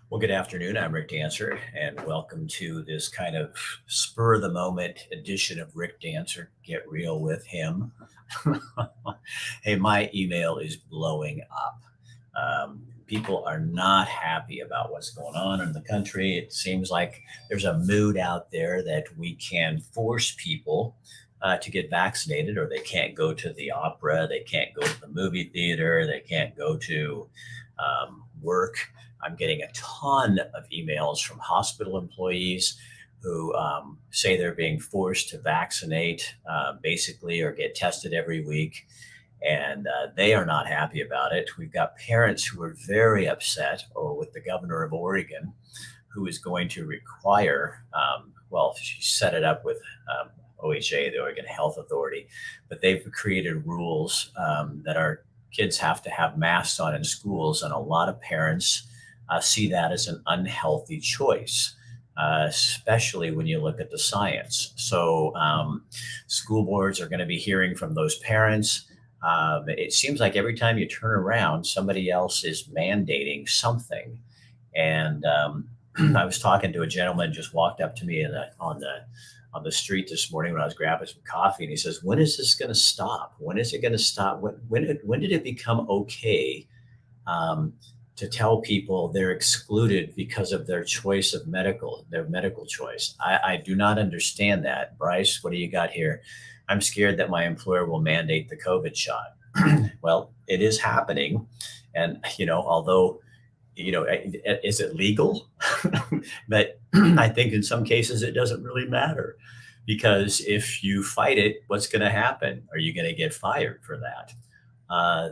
Well, good afternoon. I'm Rick Dancer, and welcome to this kind of spur of the moment edition of Rick Dancer. Get real with him. Hey, my email is blowing up. People are not happy about what's going on in the country. It seems like there's a mood out there that we can force people to get vaccinated, or they can't go to the opera, they can't go to the movie theater, they can't go to work. I'm getting a ton of emails from hospital employees who say they're being forced to vaccinate, basically, or get tested every week. And they are not happy about it. We've got parents who are very upset with the governor of Oregon, who is going to require, well, she set it up with OHA, the Oregon Health Authority, but they've created rules that our kids have to have masks on in schools. And a lot of parents see that as an unhealthy choice, especially when you look at the science. So school boards are going to be hearing from those parents. It seems like every time you turn around, somebody else is mandating something. And I was talking to a gentleman just walked up to me on the street this morning when I was grabbing some coffee, and he says, "When is this going to stop? When is it going to stop? When did it become okay to tell people they're excluded because of their choice of their medical choice?" I do not understand that. Bryce, what do you got here? "I'm scared that my employer will mandate the COVID shot." Well, it is happening. And, although, is it legal? But I think in some cases it doesn't really matter, because if you fight it, what's going to happen? Are you going to get fired for that?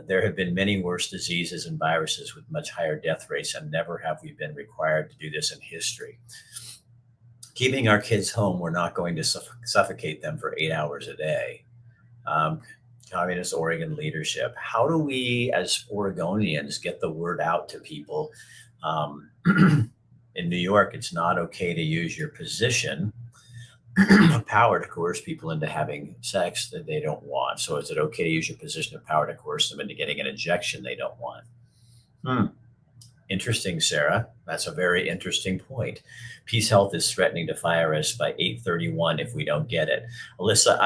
There have been many worse diseases and viruses with much higher death rates, and never have we been required to do this in history. Keeping our kids home, we're not going to suffocate them for 8 hours a day. Communist Oregon leadership. How do we, as Oregonians, get the word out to people? In New York, it's not okay to use your position of power to coerce people into having sex that they don't want. So is it okay to use your position of power to coerce them into getting an injection they don't want? Interesting, Sarah. That's a very interesting point. Peace Health is threatening to fire us by 8/31 if we don't get it. Alyssa,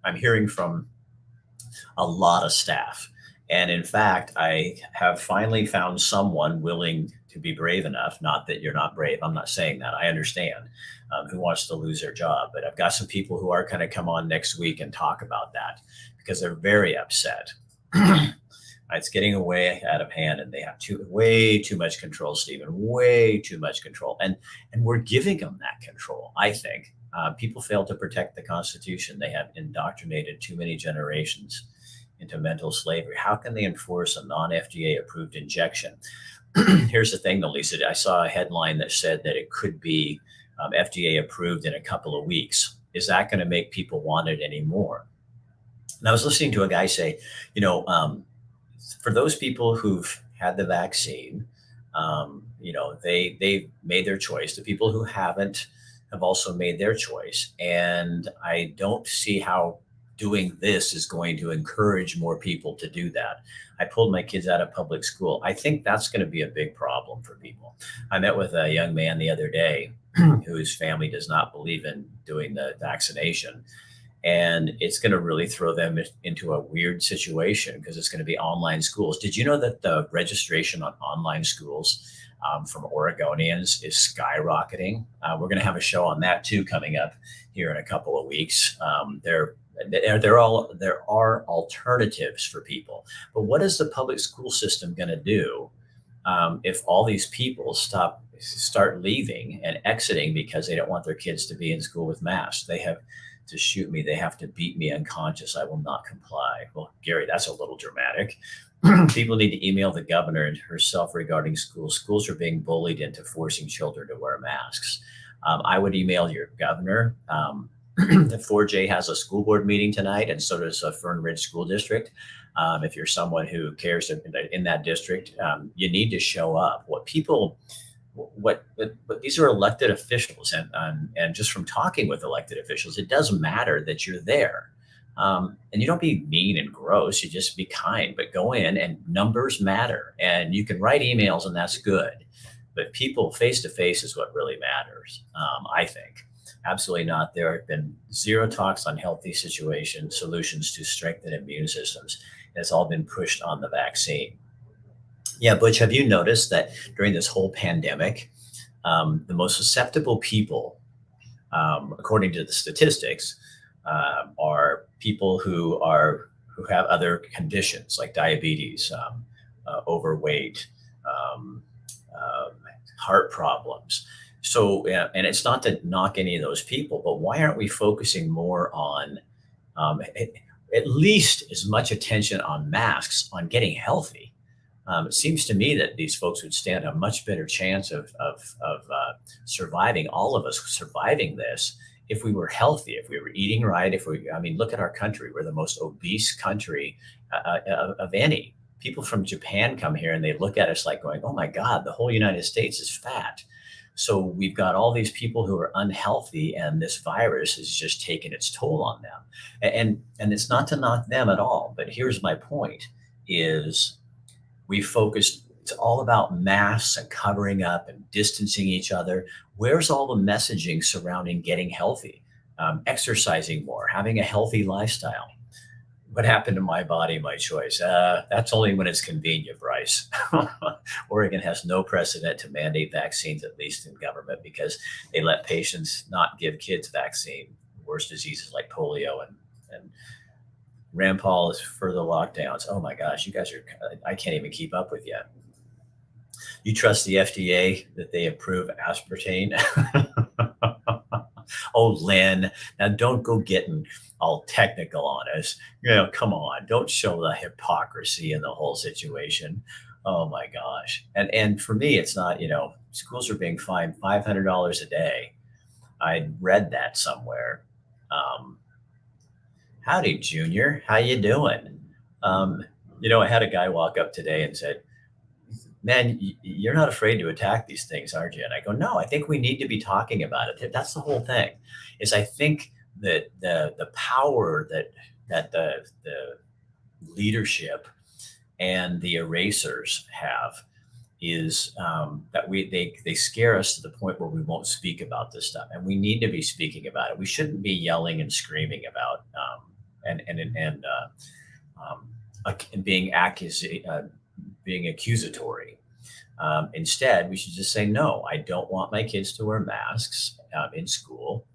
I'm hearing from a lot of staff. And in fact, I have finally found someone willing to be brave enough. Not that you're not brave. I'm not saying that. I understand who wants to lose their job. But I've got some people who are going to come on next week and talk about that, because they're very upset. It's getting way out of hand, and they have way too much control, Stephen, way too much control. And we're giving them that control, I think. People fail to protect the Constitution. They have indoctrinated too many generations into mental slavery. How can they enforce a non-FDA approved injection? Here's the thing, though, Lisa. I saw a headline that said that it could be FDA approved in a couple of weeks. Is that going to make people want it anymore? And I was listening to a guy say, for those people who've had the vaccine, they made their choice. The people who haven't have also made their choice. And I don't see how doing this is going to encourage more people to do that. I pulled my kids out of public school. I think that's going to be a big problem for people. I met with a young man the other day whose family does not believe in doing the vaccination. And it's going to really throw them into a weird situation, because it's going to be online schools. Did you know that the registration on online schools from Oregonians is skyrocketing? We're going to have a show on that too coming up here in a couple of weeks. There are alternatives for people, but what is the public school system going to do if all these people start leaving and exiting because they don't want their kids to be in school with masks? They have to shoot me. They have to beat me unconscious. I will not comply. Well, Gary, that's a little dramatic. People need to email the governor herself regarding schools. Schools are being bullied into forcing children to wear masks. I would email your governor. The 4J has a school board meeting tonight, and so does Fern Ridge School District. If you're someone who cares in that district, you need to show up. What these are elected officials, and just from talking with elected officials, it does matter that you're there. And you don't be mean and gross. You just be kind, but go in, and numbers matter. And you can write emails, and that's good. But people face to face is what really matters, I think. Absolutely not. There have been zero talks on healthy solutions to strengthen immune systems. It's all been pushed on the vaccine. Yeah, Butch, have you noticed that during this whole pandemic, the most susceptible people, according to the statistics, are people who have other conditions like diabetes, overweight, um, um, heart problems. So, and it's not to knock any of those people, but why aren't we focusing more on at least as much attention on masks, on getting healthy? It seems to me that these folks would stand a much better chance of surviving, all of us surviving this, if we were healthy, if we were eating right, I mean, look at our country. We're the most obese country of any. People from Japan come here and they look at us like going, oh my God, the whole United States is fat. So we've got all these people who are unhealthy, and this virus is just taking its toll on them. And it's not to knock them at all, but here's my point is we focused, it's all about masks and covering up and distancing each other. Where's all the messaging surrounding getting healthy, exercising more, having a healthy lifestyle? What happened to my body, my choice? That's only when it's convenient, Bryce. Oregon has no precedent to mandate vaccines, at least in government, because they let patients not give kids vaccine. Worse diseases like polio and Rand Paul is further lockdowns. Oh my gosh, you guys are, I can't even keep up with you. You trust the FDA that they approve aspartame? Oh, Lynne, now don't go getting all technical on us. Come on, don't show the hypocrisy in the whole situation. Oh my gosh. And for me, it's not, schools are being fined $500 a day. I read that somewhere. Howdy, Junior. How you doing? I had a guy walk up today and said, man, you're not afraid to attack these things, aren't you? And I go, no, I think we need to be talking about it. That's the whole thing. Is I think that the power that the leadership and the erasers have is that they scare us to the point where we won't speak about this stuff, and we need to be speaking about it. We shouldn't be yelling and screaming about and being accusatory. Instead, we should just say, no, I don't want my kids to wear masks in school.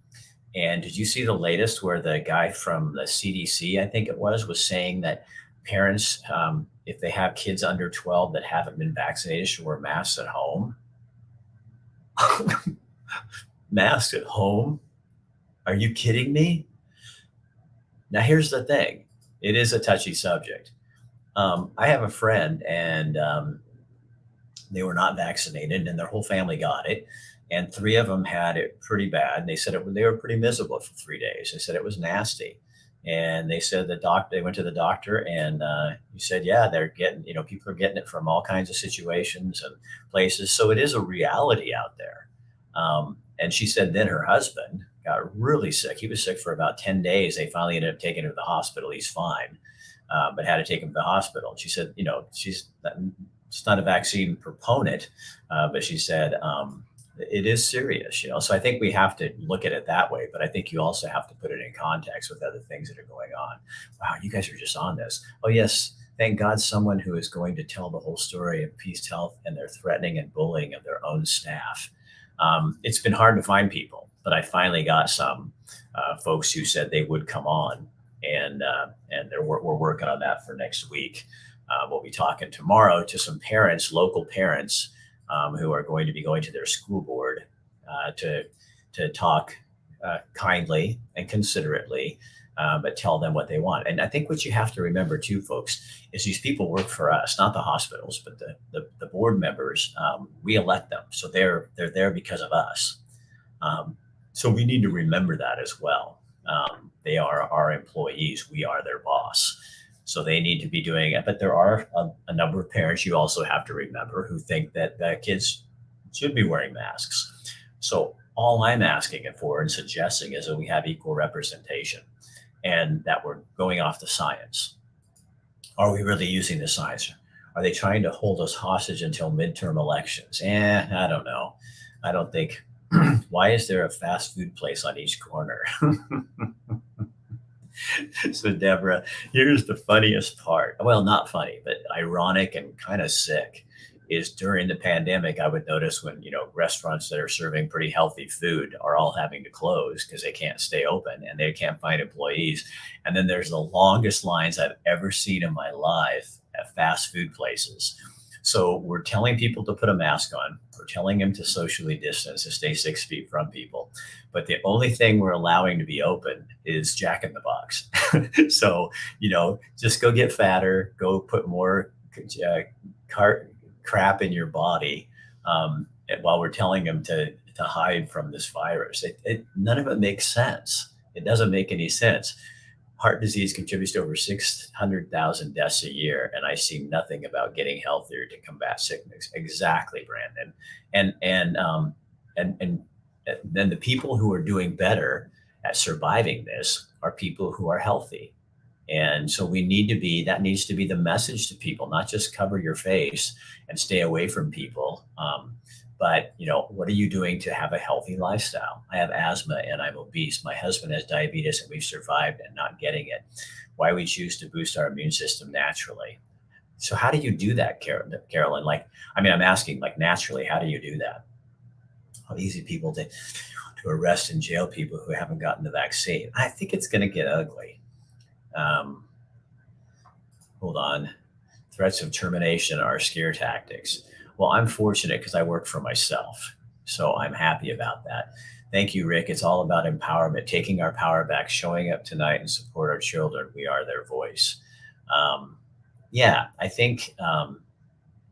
And did you see the latest where the guy from the CDC, I think it was saying that parents, if they have kids under 12 that haven't been vaccinated, should wear masks at home? Masks at home? Are you kidding me? Now, here's the thing. It is a touchy subject. I have a friend, and they were not vaccinated, and their whole family got it. And 3 of them had it pretty bad. They said they were pretty miserable for 3 days. They said it was nasty. And they said they went to the doctor, and he said, yeah, they're getting, people are getting it from all kinds of situations and places. So it is a reality out there. And she said then her husband got really sick. He was sick for about 10 days. They finally ended up taking him to the hospital. He's fine, but had to take him to the hospital. And she said, she's not a vaccine proponent, but she said, it is serious, So I think we have to look at it that way, but I think you also have to put it in context with other things that are going on. Wow, you guys are just on this. Oh yes, thank God, someone who is going to tell the whole story of Peace Health and their threatening and bullying of their own staff. It's been hard to find people, but I finally got some folks who said they would come on, and we're working on that for next week. We'll be talking tomorrow to some parents, local parents, who are going to be going to their school board to talk kindly and considerately, but tell them what they want. And I think what you have to remember too, folks, is these people work for us, not the hospitals, but the board members. We elect them, so they're there because of us. So we need to remember that as well. They are our employees. We are their boss. So they need to be doing it. But there are a number of parents you also have to remember who think that kids should be wearing masks. So all I'm asking for and suggesting is that we have equal representation. and that we're going off the science. Are we really using the science? Are they trying to hold us hostage until midterm elections? I don't know. I don't think. Why is there a fast food place on each corner? So, Deborah, here's the funniest part. Well, not funny, but ironic and kind of sick. Is during the pandemic, I would notice when, restaurants that are serving pretty healthy food are all having to close because they can't stay open and they can't find employees. And then there's the longest lines I've ever seen in my life at fast food places. So we're telling people to put a mask on. We're telling them to socially distance, to stay 6 feet from people. But the only thing we're allowing to be open is Jack in the Box. So, just go get fatter, go put more crap in your body, while we're telling them to hide from this virus. None of it makes sense. It doesn't make any sense. Heart disease contributes to over 600,000 deaths a year, and I see nothing about getting healthier to combat sickness. Exactly, Brandon. And then the people who are doing better at surviving this are people who are healthy. And so that needs to be the message to people, not just cover your face and stay away from people. But, what are you doing to have a healthy lifestyle? I have asthma and I'm obese. My husband has diabetes and we've survived and not getting it. Why we choose to boost our immune system naturally. So how do you do that, Carolyn? I'm asking, naturally, how do you do that? How easy people to arrest and jail people who haven't gotten the vaccine. I think it's going to get ugly. Hold on. Threats of termination are scare tactics. Well, I'm fortunate because I work for myself. So I'm happy about that. Thank you, Rick. It's all about empowerment, taking our power back, showing up tonight and support our children. We are their voice. I think,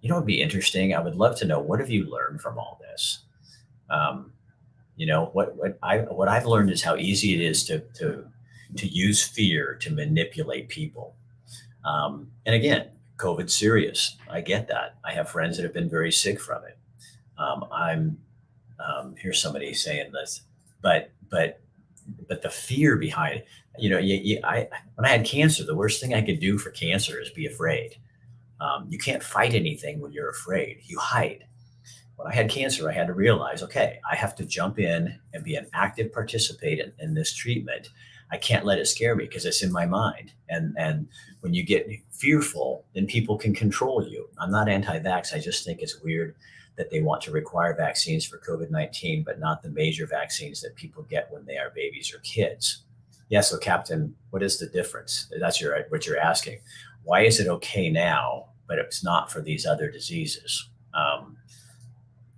it'd be interesting. I would love to know, what have you learned from all this? What I've learned is how easy it is to use fear to manipulate people. And again, COVID's serious. I get that. I have friends that have been very sick from it. Here's somebody saying this, but the fear behind it. When I had cancer, the worst thing I could do for cancer is be afraid. You can't fight anything when you're afraid. You hide. When I had cancer, I had to realize, okay, I have to jump in and be an active participant in this treatment. I can't let it scare me because it's in my mind. And when you get fearful, then people can control you. I'm not anti-vax. I just think it's weird that they want to require vaccines for COVID-19, but not the major vaccines that people get when they are babies or kids. Yeah. So Captain, what is the difference? That's what you're asking. Why is it okay now, but it's not for these other diseases?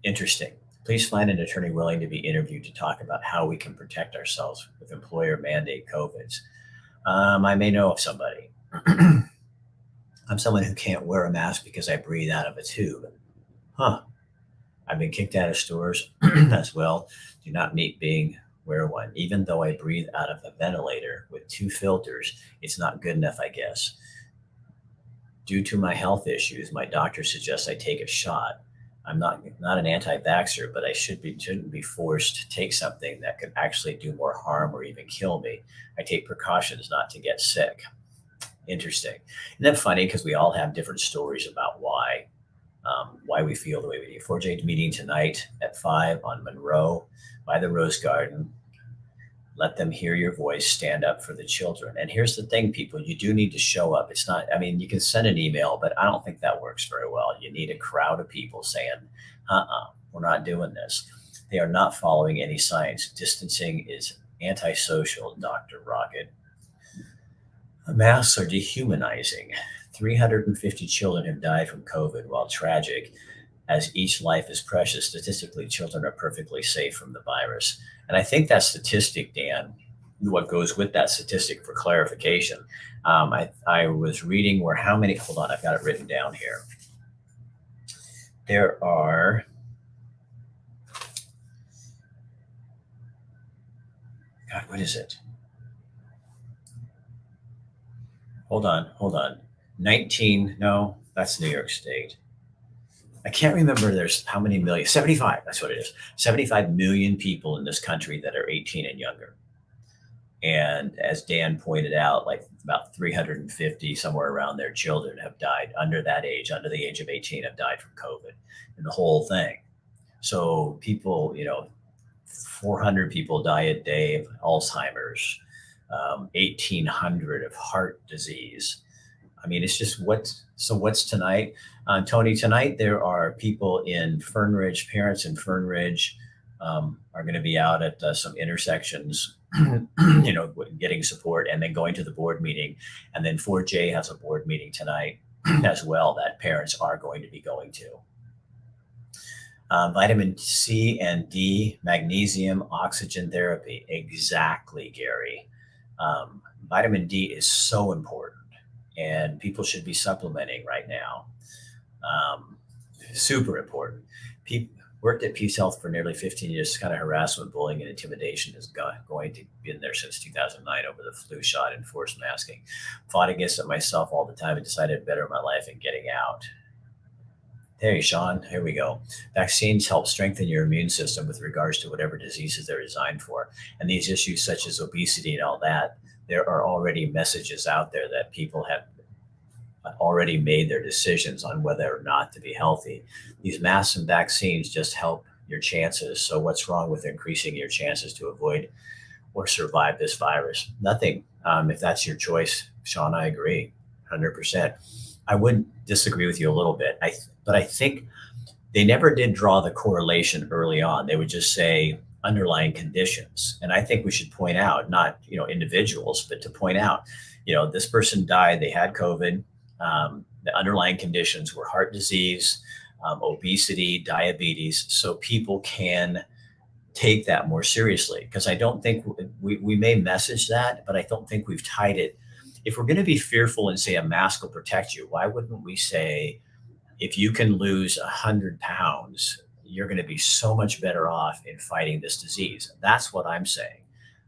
Interesting. Please find an attorney willing to be interviewed to talk about how we can protect ourselves with employer mandate COVIDs. I may know of somebody. I'm someone who can't wear a mask because I breathe out of a tube. I've been kicked out of stores as well. Do not wear one. Even though I breathe out of a ventilator with 2 filters, it's not good enough, I guess. Due to my health issues, my doctor suggests I take a shot. I'm not an anti-vaxxer, but I shouldn't be forced to take something that could actually do more harm or even kill me. I take precautions not to get sick. Interesting. Isn't that funny? Because we all have different stories about why we feel the way we do. 4J meeting tonight at 5 on Monroe by the Rose Garden. Let them hear your voice. Stand up for the children. And here's the thing, people, you do need to show up. It's not, you can send an email, but I don't think that works very well. You need a crowd of people saying, we're not doing this. They are not following any science. Distancing is antisocial, Dr. Rocket. Masks are dehumanizing. 350 children have died from COVID. While tragic, as each life is precious, statistically, children are perfectly safe from the virus. And I think that statistic, Dan, what goes with that statistic for clarification, I was reading hold on, I've got it written down here. There are, God, what is it? Hold on. 19, no, that's New York State. I can't remember there's how many million, 75, that's what it is. 75 million people in this country that are 18 and younger. And as Dan pointed out, like about 350, somewhere around there, children have died under that age, under the age of 18, have died from COVID and the whole thing. So people, 400 people die a day of Alzheimer's, 1,800 of heart disease. I mean, it's just what's tonight? Tony, tonight there are people in Fern Ridge, parents in Fern Ridge are going to be out at some intersections, getting support and then going to the board meeting. And then 4J has a board meeting tonight as well that parents are going to be going to. Vitamin C and D, magnesium, oxygen therapy. Exactly, Gary. Vitamin D is so important and people should be supplementing right now. Super important. Worked at Peace Health for nearly 15 years. Kind of harassment, bullying, and intimidation is going to be in there since 2009 over the flu shot and forced masking. Fought against it myself all the time and decided to better my life in getting out. Hey, Sean, here we go. Vaccines help strengthen your immune system with regards to whatever diseases they're designed for. And these issues such as obesity and all that, there are already messages out there that people have already made their decisions on whether or not to be healthy. These masks and vaccines just help your chances. So what's wrong with increasing your chances to avoid or survive this virus? Nothing. If that's your choice, Sean, I agree 100%. I would disagree with you a little bit. But I think they never did draw the correlation early on. They would just say underlying conditions. And I think we should point out, not, individuals, but to point out, this person died, they had COVID. The underlying conditions were heart disease, obesity, diabetes. So people can take that more seriously, because I don't think we may message that, but I don't think we've tied it. If we're going to be fearful and say a mask will protect you, why wouldn't we say, if you can lose 100 pounds, you're going to be so much better off in fighting this disease? That's what I'm saying.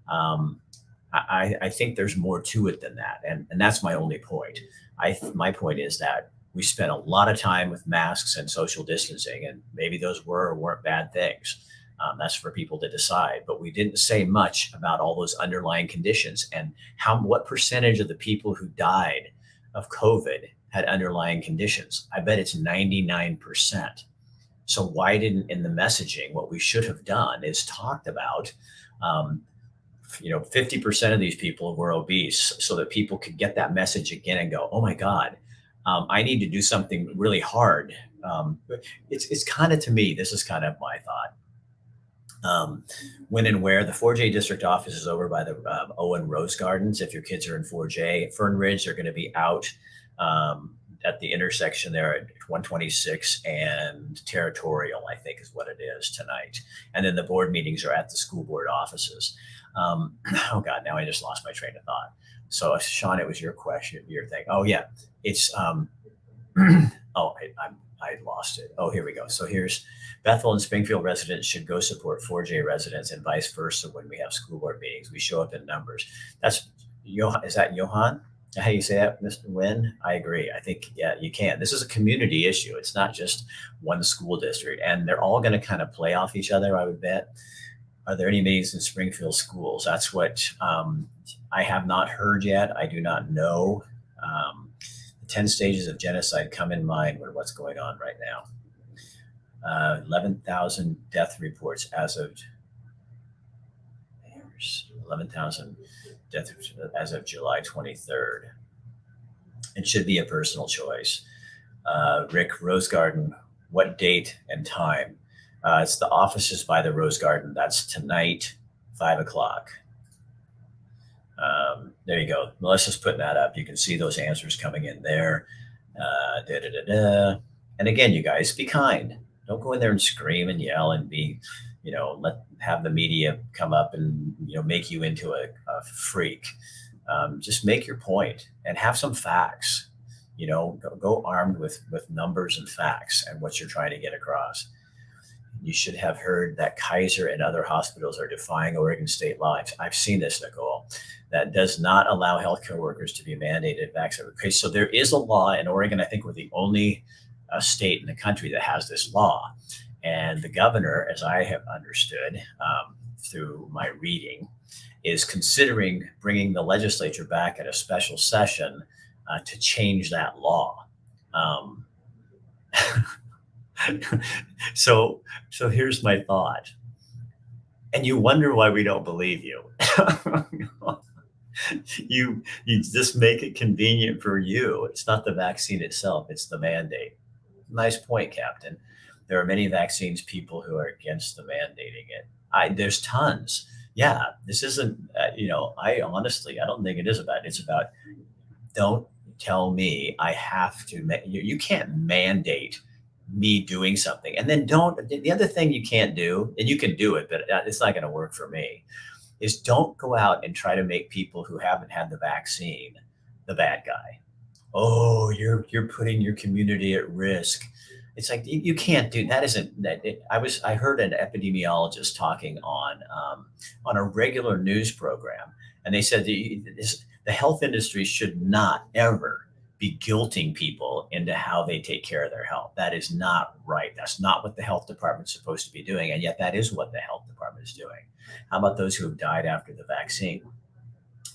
I think there's more to it than that. And that's my only point. My point is that we spent a lot of time with masks and social distancing, and maybe those were or weren't bad things. That's for people to decide. But we didn't say much about all those underlying conditions and what percentage of the people who died of COVID had underlying conditions. I bet it's 99%. So why didn't, in the messaging, what we should have done is talked about, 50% of these people were obese, so that people could get that message again and go, oh my God, I need to do something really hard. It's kind of, to me, this is kind of my thought. When and where the 4J district office is over by the Owen Rose Gardens. If your kids are in 4J, Fern Ridge, they're going to be out at the intersection there at 126 and Territorial, I think is what it is tonight. And then the board meetings are at the school board offices. Oh God, now I just lost my train of thought. So Sean, it was your question, your thing. Oh yeah, it's I lost it. Oh, here we go. So here's Bethel and Springfield residents should go support 4J residents and vice versa when we have school board meetings. We show up in numbers. That's Johan. Is that Johan? How you say that, Mr. Wynn? I agree. I think, yeah, you can. This is a community issue. It's not just one school district, and they're all going to kind of play off each other, I would bet. Are there any meetings in Springfield schools? That's what I have not heard yet. I do not know. The 10 stages of genocide come in mind with what's going on right now. 11,000 death reports as of 11,000 death as of July 23rd. It should be a personal choice. Rick, Rose Garden, what date and time? It's the offices by the Rose Garden. That's tonight, 5:00. There you go. Melissa's putting that up. You can see those answers coming in there. And again, you guys, be kind. Don't go in there and scream and yell and be, have the media come up and, make you into a freak. Just make your point and have some facts. Go armed with numbers and facts and what you're trying to get across. You should have heard that Kaiser and other hospitals are defying Oregon state law. I've seen this, Nicole, that does not allow healthcare workers to be mandated vaccinated. Okay, so there is a law in Oregon. I think we're the only state in the country that has this law. And the governor, as I have understood, through my reading, is considering bringing the legislature back at a special session to change that law. Um, so, so here's my thought, and you wonder why we don't believe you. You just make it convenient for you. It's not the vaccine itself; it's the mandate. Nice point, Captain. There are many vaccines people who are against the mandating it. There's tons. Yeah, this isn't. I honestly, I don't think it is about. It's about, don't tell me I have to. You can't mandate me doing something, and then don't. The other thing you can't do, and you can do it, but it's not going to work for me, is don't go out and try to make people who haven't had the vaccine the bad guy. Oh, you're putting your community at risk. It's like you can't do that. Isn't that? I heard an epidemiologist talking on a regular news program, and they said the health industry should not ever be guilting people into how they take care of their health. That is not right. That's not what the health department's supposed to be doing, and yet that is what the health department is doing. How about those who have died after the vaccine?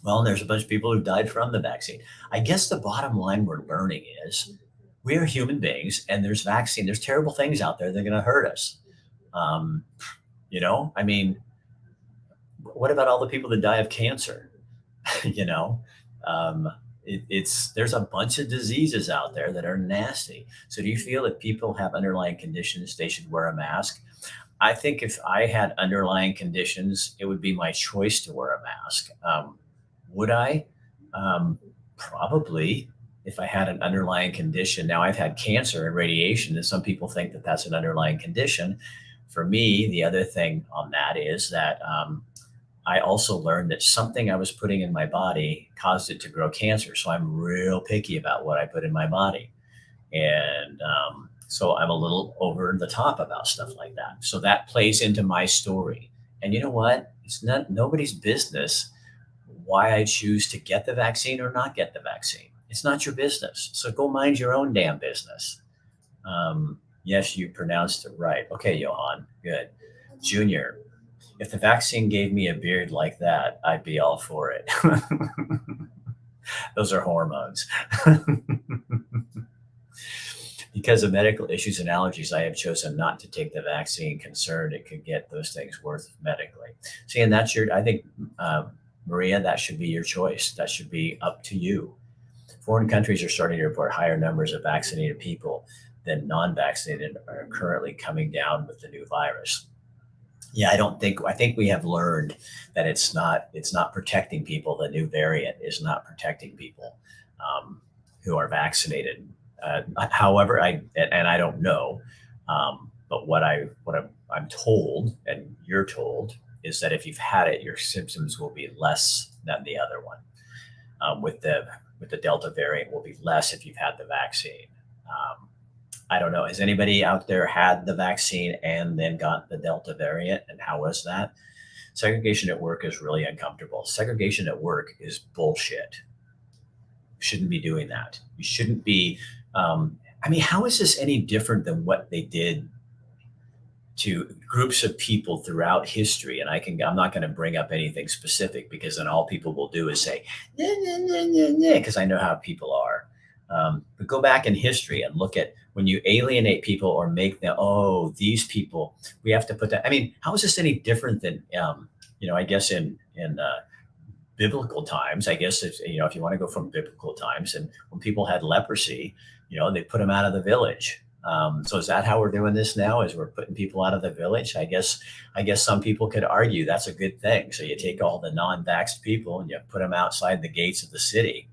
Well, and there's a bunch of people who died from the vaccine. I guess the bottom line we're learning is we are human beings, and there's vaccine. There's terrible things out there that are going to hurt us. Um, I mean, what about all the people that die of cancer? you know, um, there's a bunch of diseases out there that are nasty. So do you feel that people have underlying conditions, they should wear a mask? I think if I had underlying conditions, it would be my choice to wear a mask. Would I? Probably, if I had an underlying condition. Now, I've had cancer and radiation, and some people think that that's an underlying condition. For me, the other thing on that is that I also learned that something I was putting in my body caused it to grow cancer. So I'm real picky about what I put in my body. And so I'm a little over the top about stuff like that. So that plays into my story. And you know what? It's not nobody's business why I choose to get the vaccine or not get the vaccine. It's not your business. So go mind your own damn business. Yes, you pronounced it right. Okay, Johan, good. Junior, if the vaccine gave me a beard like that, I'd be all for it. Those are hormones. Because of medical issues and allergies, I have chosen not to take the vaccine, concerned it could get those things worse medically. See, and that's I think, Maria, that should be your choice. That should be up to you. Foreign countries are starting to report higher numbers of vaccinated people than non-vaccinated are currently coming down with the new virus. Yeah, I think we have learned that it's not protecting people. The new variant is not protecting people who are vaccinated. However, I don't know, but what I'm told, and you're told, is that if you've had it, your symptoms will be less than the other one. With the Delta variant, will be less if you've had the vaccine. I don't know. Has anybody out there had the vaccine and then got the Delta variant? And how was that? Segregation at work is really uncomfortable. Segregation at work is bullshit. You shouldn't be doing that. You shouldn't be. How is this any different than what they did to groups of people throughout history? And I'm not going to bring up anything specific, because then all people will do is say, because I know how people are. But go back in history and look at when you alienate people or make them, these people, we have to put that. How is this any different than, I guess in biblical times, I guess if you want to go from biblical times, and when people had leprosy, they put them out of the village. So is that how we're doing this now? Is we're putting people out of the village? I guess some people could argue that's a good thing. So you take all the non-vaxxed people and you put them outside the gates of the city.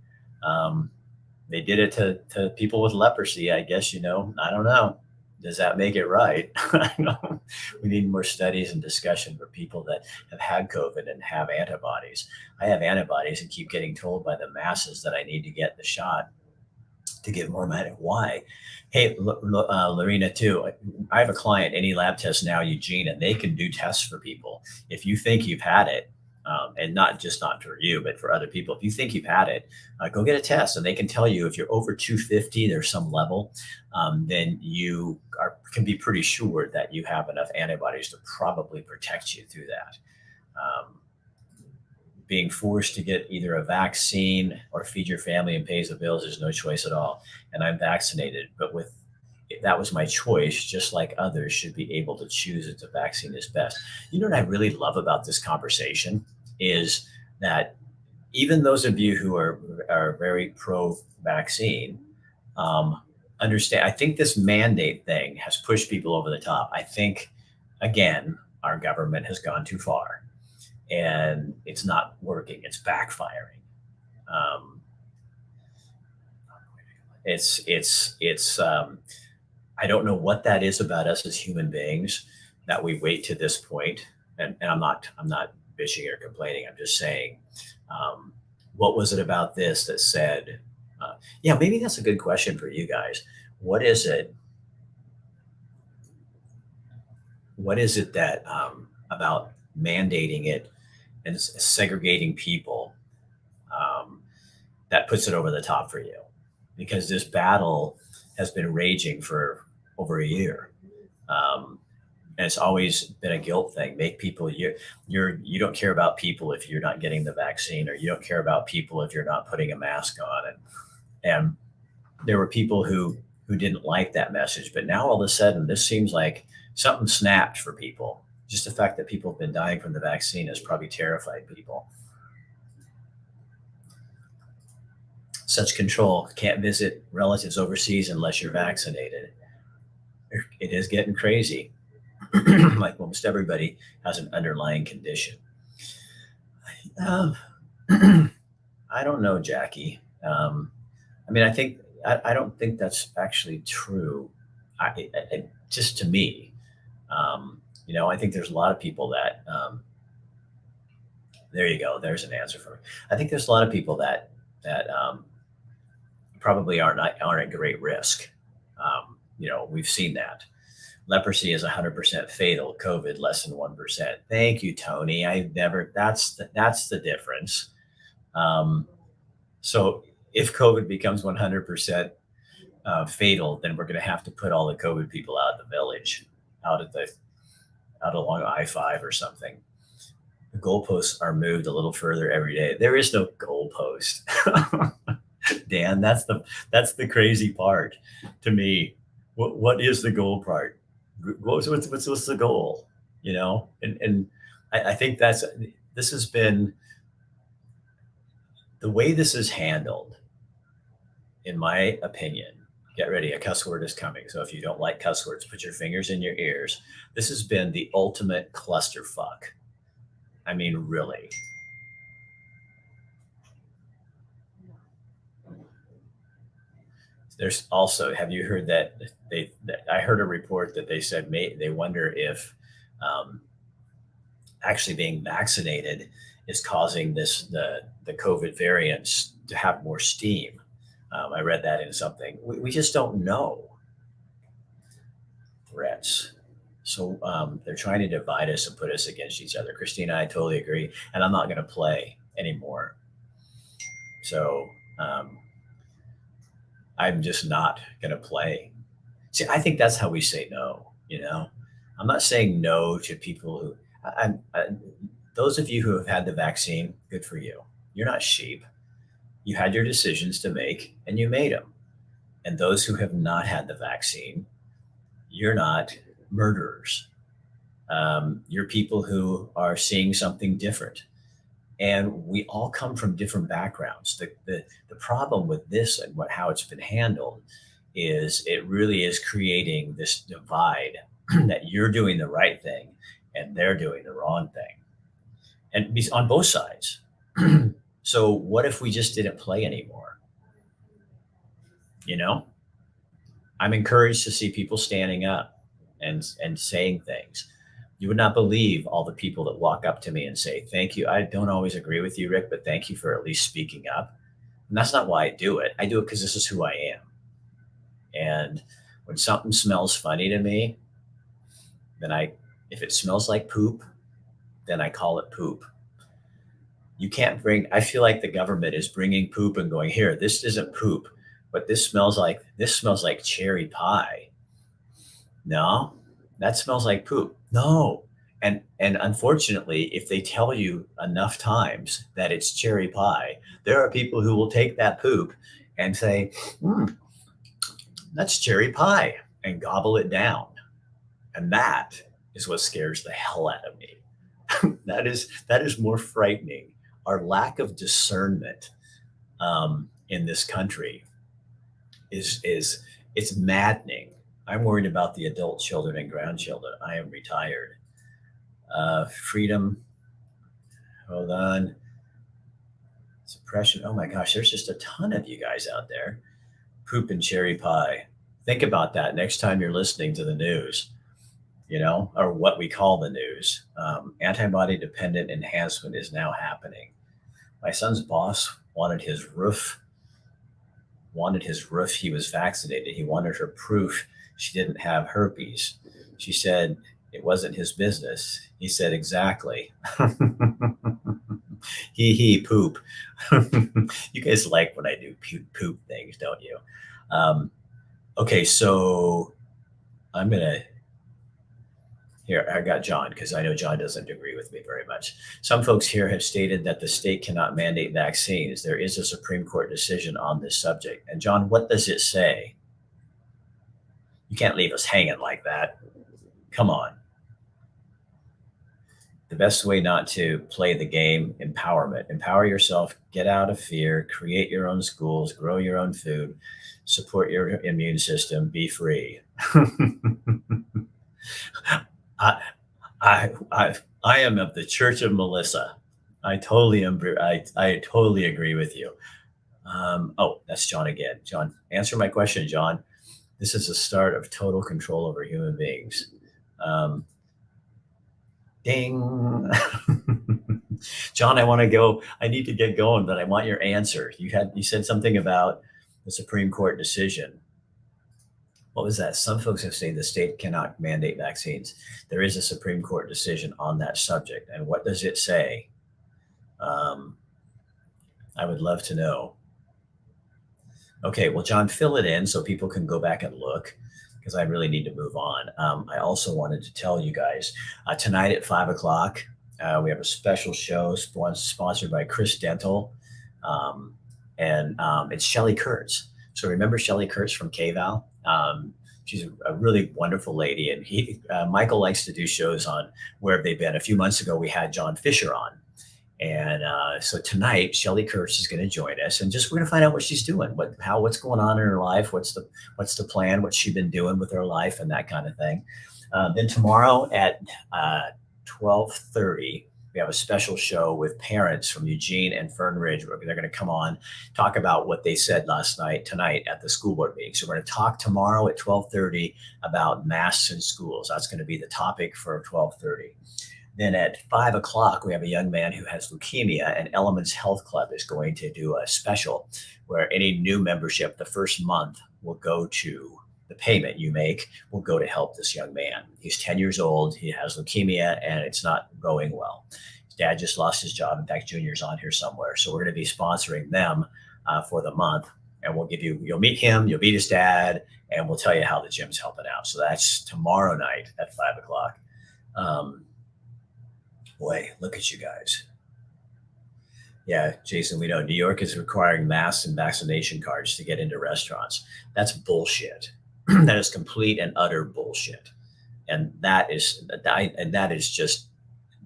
They did it to people with leprosy, I guess, I don't know. Does that make it right? We need more studies and discussion for people that have had COVID and have antibodies. I have antibodies and keep getting told by the masses that I need to get the shot to give more money. Why? Hey, Lorena, too. I have a client, Any Lab Test Now, Eugene, and they can do tests for people. If you think you've had it, and not for you, but for other people, if you think you've had it, go get a test, and they can tell you if you're over 250, there's some level, then you can be pretty sure that you have enough antibodies to probably protect you through that. Um, being forced to get either a vaccine or feed your family and pays the bills, there's no choice at all. And I'm vaccinated, but with that was my choice, just like others should be able to choose if the vaccine is best. You know what I really love about this conversation is that even those of you who are very pro-vaccine understand. I think this mandate thing has pushed people over the top. I think again, our government has gone too far, and it's not working. It's backfiring. Um, it's I don't know what that is about us as human beings that we wait to this point. And I'm not bitching or complaining. I'm just saying, um, what was it about this that said, yeah, maybe that's a good question for you guys. What is it? What is it that about mandating it and segregating people um, that puts it over the top for you? Because this battle has been raging for over a year. Um, and it's always been a guilt thing. Make people you don't care about people if you're not getting the vaccine, or you don't care about people if you're not putting a mask on. And there were people who didn't like that message, but now all of a sudden this seems like something snapped for people. Just the fact that people have been dying from the vaccine has probably terrified people. Such control, can't visit relatives overseas unless you're vaccinated. It is getting crazy. Like almost everybody has an underlying condition. Um, I don't know, Jackie. I mean, I don't think that's actually true. Just to me, I think there's a lot of people that. There you go. There's an answer for me. I think there's a lot of people that probably aren't at great risk. We've seen that. Leprosy is 100% fatal. COVID less than 1%. Thank you, Tony. I never. That's the difference. Um, so if COVID becomes 100% fatal, then we're going to have to put all the COVID people out of the village, out at the out along I-5 or something. The goalposts are moved a little further every day. There is no goalpost. Dan, that's the crazy part to me. What is the goal part? What's the goal? And I think this has been the way this is handled, in my opinion. Get ready, a cuss word is coming. So if you don't like cuss words, put your fingers in your ears. This has been the ultimate clusterfuck. I mean, really. There's also, have you heard that I heard a report that they said they wonder if actually being vaccinated is causing the COVID variants to have more steam. I read that in something. We just don't know, Reds. So they're trying to divide us and put us against each other. Christina, I totally agree. And I'm not going to play anymore. So I'm just not going to play. See, I think that's how we say no. I'm not saying no to people who, those of you who have had the vaccine, good for you. You're not sheep. You had your decisions to make and you made them. And those who have not had the vaccine, you're not murderers. You're people who are seeing something different. And we all come from different backgrounds. The problem with this and how it's been handled is it really is creating this divide that you're doing the right thing and they're doing the wrong thing. And on both sides. So what if we just didn't play anymore? I'm encouraged to see people standing up and saying things. You would not believe all the people that walk up to me and say, thank you. I don't always agree with you, Rick, but thank you for at least speaking up. And that's not why I do it. I do it because this is who I am. And when something smells funny to me, then if it smells like poop, then I call it poop. You can't I feel like the government is bringing poop and going, here, this isn't poop, but this smells like cherry pie. No, that smells like poop. No, And unfortunately, if they tell you enough times that it's cherry pie, there are people who will take that poop and say, that's cherry pie, and gobble it down. And that is what scares the hell out of me. That is more frightening. Our lack of discernment in this country is it's maddening. I'm worried about the adult children and grandchildren. I am retired. Freedom. Hold on. Suppression. Oh my gosh, there's just a ton of you guys out there. Poop and cherry pie. Think about that next time you're listening to the news, or what we call the news. Antibody dependent enhancement is now happening. My son's boss wanted his roof. He was vaccinated. He wanted her proof she didn't have herpes. She said it wasn't his business. He said, exactly. He poop. You guys like when I do poop things, don't you? Okay, so I'm gonna here. I got John because I know John doesn't agree with me very much. Some folks here have stated that the state cannot mandate vaccines. There is a Supreme Court decision on this subject. And John, what does it say? You can't leave us hanging like that. Come on. The best way not to play the game, empowerment. Empower yourself, get out of fear, create your own schools, grow your own food, support your immune system, be free. I am of the Church of Melissa. I totally agree with you. That's John again. John, answer my question, John. This is the start of total control over human beings. Ding. John, I want to go. I need to get going, but I want your answer. You said something about the Supreme Court decision. What was that? Some folks have said the state cannot mandate vaccines. There is a Supreme Court decision on that subject. And what does it say? I would love to know. Okay, well, John, fill it in so people can go back and look, because I really need to move on. I also wanted to tell you guys, tonight at 5:00, we have a special show sponsored by Chris Dental. And it's Shelley Kurtz. So remember Shelley Kurtz from KVAL? She's a really wonderful lady. And Michael likes to do shows on Where Have They Been. A few months ago, we had John Fisher on. And so tonight, Shelley Kurtz is going to join us, and we're going to find out what she's doing, what's going on in her life, what's the plan, what she's been doing with her life, and that kind of thing. Then tomorrow at 12:30, we have a special show with parents from Eugene and Fern Ridge, where they're going to come on, talk about what they said tonight at the school board meeting. So we're going to talk tomorrow at 12:30 about masks in schools. That's going to be the topic for 12:30. Then at 5:00, we have a young man who has leukemia, and Elements Health Club is going to do a special where any new membership the first month will go to the payment you make will go to help this young man. He's 10 years old. He has leukemia, and it's not going well. His dad just lost his job. In fact, Junior's on here somewhere. So we're going to be sponsoring them for the month, and you'll meet him, you'll meet his dad, and we'll tell you how the gym's helping out. So that's tomorrow night at 5:00. Boy, look at you guys. Yeah, Jason, we know New York is requiring masks and vaccination cards to get into restaurants. That's bullshit. That is complete and utter bullshit. And that is just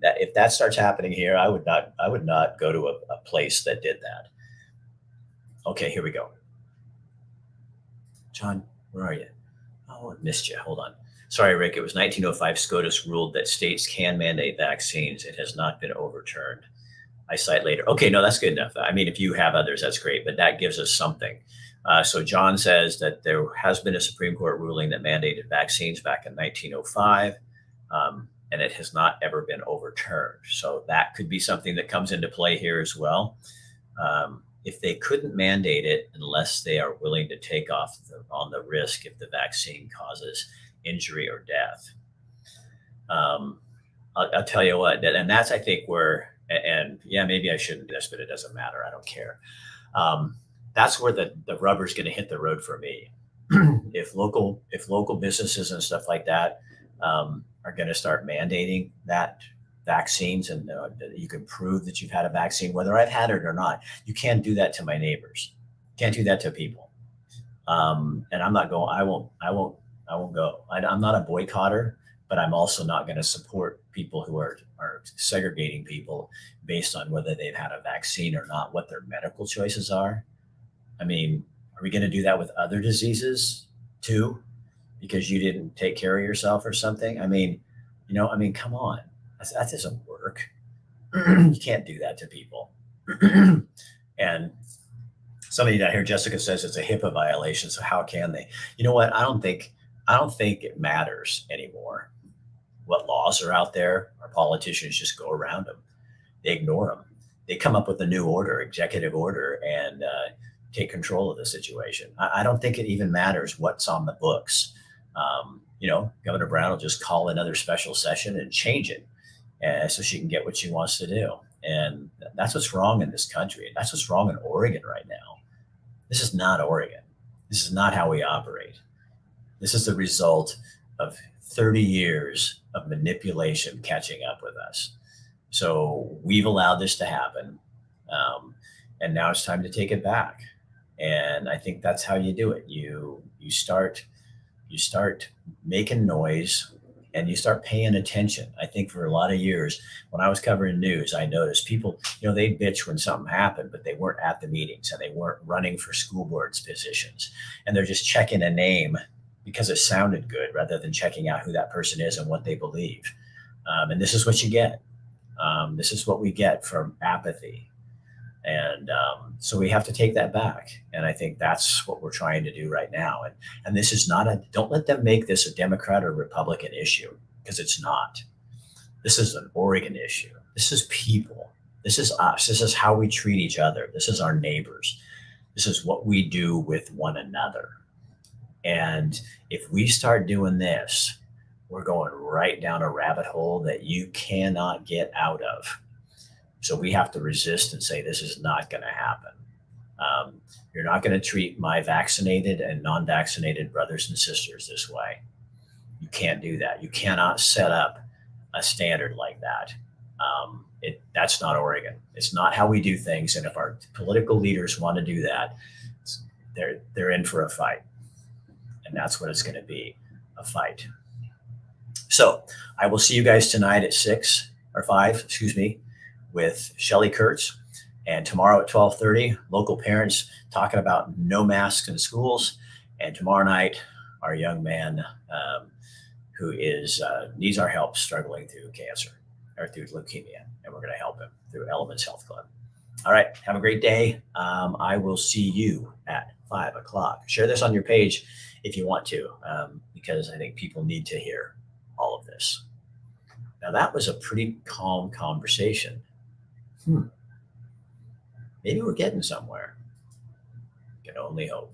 that. If that starts happening here, I would not go to a place that did that. Okay, here we go. John, where are you? Oh, I missed you. Hold on. Sorry, Rick, it was 1905 SCOTUS ruled that states can mandate vaccines. It has not been overturned. I cite later. Okay, no, that's good enough. I mean, if you have others, that's great, but that gives us something. So John says that there has been a Supreme Court ruling that mandated vaccines back in 1905, and it has not ever been overturned. So that could be something that comes into play here as well. If they couldn't mandate it unless they are willing to take on the risk if the vaccine causes injury or death. I'll tell you what, and that's, I think, where, and yeah, maybe I shouldn't do this, but it doesn't matter. I don't care. That's where the rubber's going to hit the road for me. If local businesses and stuff like that are going to start mandating that vaccines, and you can prove that you've had a vaccine, whether I've had it or not. You can't do that to my neighbors. Can't do that to people. And I'm not going. I won't go. I'm not a boycotter, but I'm also not going to support people who are segregating people based on whether they've had a vaccine or not, what their medical choices are. I mean, are we going to do that with other diseases too? Because you didn't take care of yourself or something? I mean, come on. That doesn't work. You can't do that to people. And somebody down here, Jessica, says it's a HIPAA violation. So how can they? You know what? I don't think it matters anymore what laws are out there. Our politicians just go around them. They ignore them. They come up with a new order, executive order, and take control of the situation. I don't think it even matters what's on the books. Governor Brown will just call another special session and change it, so she can get what she wants to do. And that's what's wrong in this country. That's what's wrong in Oregon right now. This is not Oregon. This is not how we operate. This is the result of 30 years of manipulation catching up with us. So we've allowed this to happen. And now it's time to take it back. And I think that's how you do it. You start making noise, and you start paying attention. I think for a lot of years, when I was covering news, I noticed people, they'd bitch when something happened, but they weren't at the meetings and they weren't running for school boards positions. And they're just checking a name because it sounded good rather than checking out who that person is and what they believe. And this is what you get. This is what we get from apathy. And so we have to take that back. And I think that's what we're trying to do right now. And this is don't let them make this a Democrat or Republican issue, because it's not. This is an Oregon issue. This is people. This is us. This is how we treat each other. This is our neighbors. This is what we do with one another. And if we start doing this, we're going right down a rabbit hole that you cannot get out of. So we have to resist and say, this is not going to happen. You're not going to treat my vaccinated and non-vaccinated brothers and sisters this way. You can't do that. You cannot set up a standard like that. That's not Oregon. It's not how we do things. And if our political leaders want to do that, they're in for a fight. And that's what it's going to be, a fight. So I will see you guys tonight at 5, with Shelley Kurtz. And tomorrow at 12:30, local parents talking about no masks in schools. And tomorrow night, our young man who needs our help, struggling through cancer or through leukemia. And we're going to help him through Elements Health Club. All right. Have a great day. I will see you at 5 o'clock. Share this on your page if you want to, because I think people need to hear all of this. Now, that was a pretty calm conversation. Maybe we're getting somewhere. Can only hope.